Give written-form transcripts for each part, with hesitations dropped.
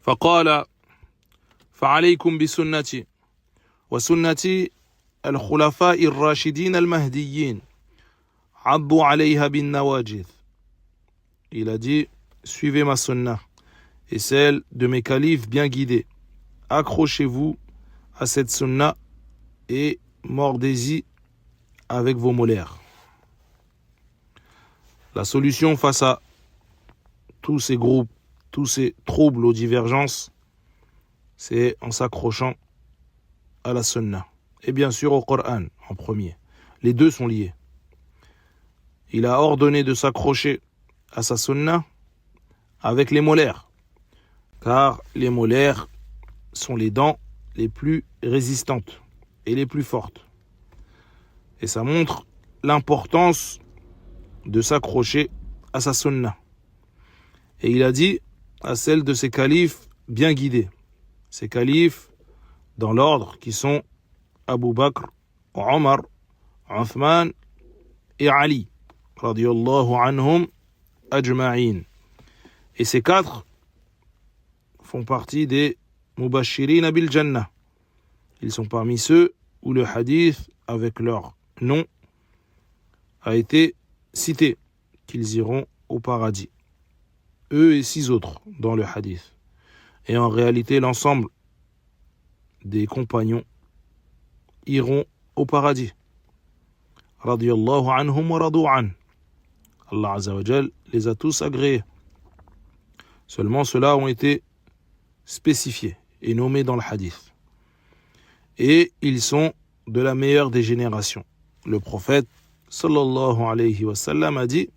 فقال فعليكم بسنتي وسنة الخلفاء الراشدين المهديين عضوا عليها بالنواجذ. Il a dit, suivez ma sunna et celle de mes califes bien guidés. Accrochez-vous à cette sunna et mordez-y avec vos molaires. La solution face à tous ces groupes, tous ces troubles aux divergences, c'est en s'accrochant à la sunna. Et bien sûr au Coran en premier. Les deux sont liés. Il a ordonné de s'accrocher à sa sunna avec les molaires. Car les molaires sont les dents les plus résistantes et les plus fortes. Et ça montre l'importance de s'accrocher à sa sunna. Et il a dit à celle de ses califes bien guidés. Ces califes dans l'ordre qui sont Abu Bakr, Omar, Uthman et Ali, radiyallahu anhum ajma'in. Et ces quatre font partie des Mubashirin bil Jannah. Ils sont parmi ceux où le hadith avec leur nom a été cité, qu'ils iront au paradis. Eux et 6 autres dans le hadith. Et en réalité, l'ensemble des compagnons iront au paradis. Radiyallahu anhum wa radu an. Allah Azza wa Jal les a tous agréés. Seulement ceux-là ont été spécifiés et nommés dans le hadith. Et ils sont de la meilleure des générations. Le prophète sallallahu alayhi wa sallam a dit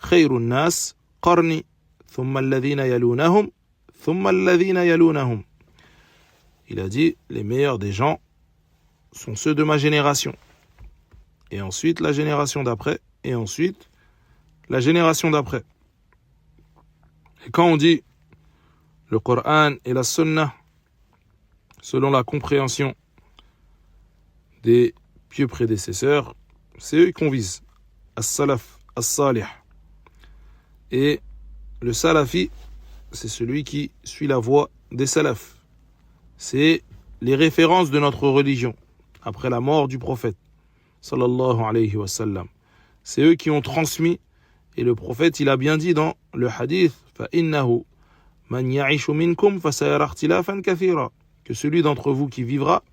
Khayrun nas qarni thumma alladhina yalunahum thumma alladhina yalunahum. Il a dit les meilleurs des gens sont ceux de ma génération. Et ensuite la génération d'après et ensuite la génération d'après. Et quand on dit le Coran et la Sunna, selon la compréhension des pieux prédécesseurs, c'est eux qu'on vise. As-Salaf, As-Salih. Et le Salafi, c'est celui qui suit la voie des Salaf. C'est les références de notre religion, après la mort du prophète, sallallahu alayhi wa sallam. C'est eux qui ont transmis, et le prophète, il a bien dit dans le hadith, فَإِنَّهُ مَنْ يَعِشُ مِنْكُمْ فَسَيَرَى اخْتِلَافًا كَثِيرًا, que celui d'entre vous qui vivra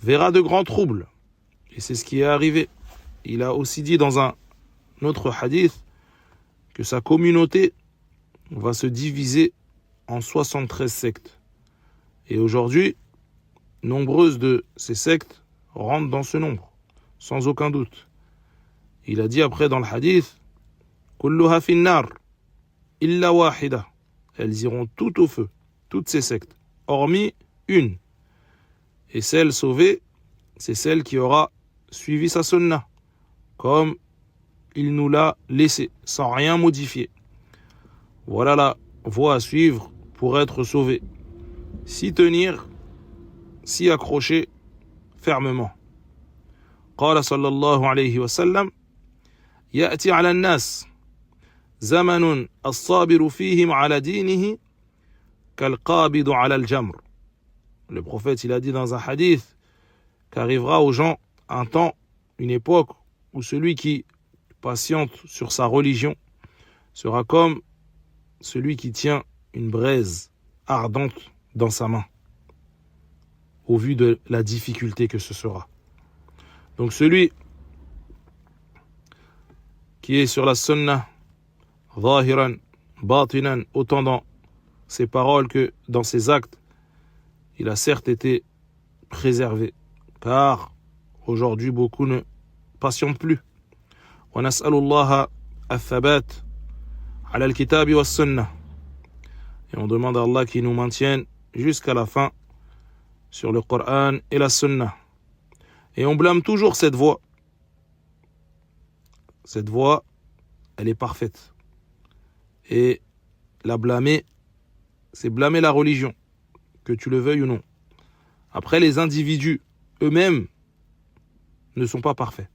verra de grands troubles. Et c'est ce qui est arrivé. Il a aussi dit dans un autre hadith que sa communauté va se diviser en 73 sectes. Et aujourd'hui, nombreuses de ces sectes rentrent dans ce nombre, sans aucun doute. Il a dit après dans le hadith, كلها في النار إلا واحدة. Elles iront toutes au feu, toutes ces sectes, hormis une. Et celle sauvée, c'est celle qui aura suivi sa sunna, comme il nous l'a laissé, sans rien modifier. Voilà la voie à suivre pour être sauvé. S'y tenir, s'y accrocher fermement. قال صلى الله عليه وسلم يأتي على الناس زمن الصابر فيهم على دينه كالقابض على الجمر. Le prophète, il a dit dans un hadith qu'arrivera aux gens un temps, une époque où celui qui patiente sur sa religion sera comme celui qui tient une braise ardente dans sa main, au vu de la difficulté que ce sera. Donc celui qui est sur la sunnah, zahiran, batinan, autant dans ses paroles que dans ses actes, il a certes été préservé, car aujourd'hui beaucoup ne patientent plus. Wa nas'alullaha al-thabat ala al-kitab wa as-sunnah. Et on demande à Allah qu'il nous maintienne jusqu'à la fin sur le Coran et la Sunna. Et on blâme toujours cette voie. Cette voie, elle est parfaite. Et la blâmer, c'est blâmer la religion, que tu le veuilles ou non. Après, les individus eux-mêmes ne sont pas parfaits.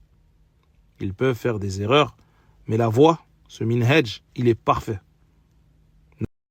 Ils peuvent faire des erreurs, mais la voie, ce minhaj, il est parfait.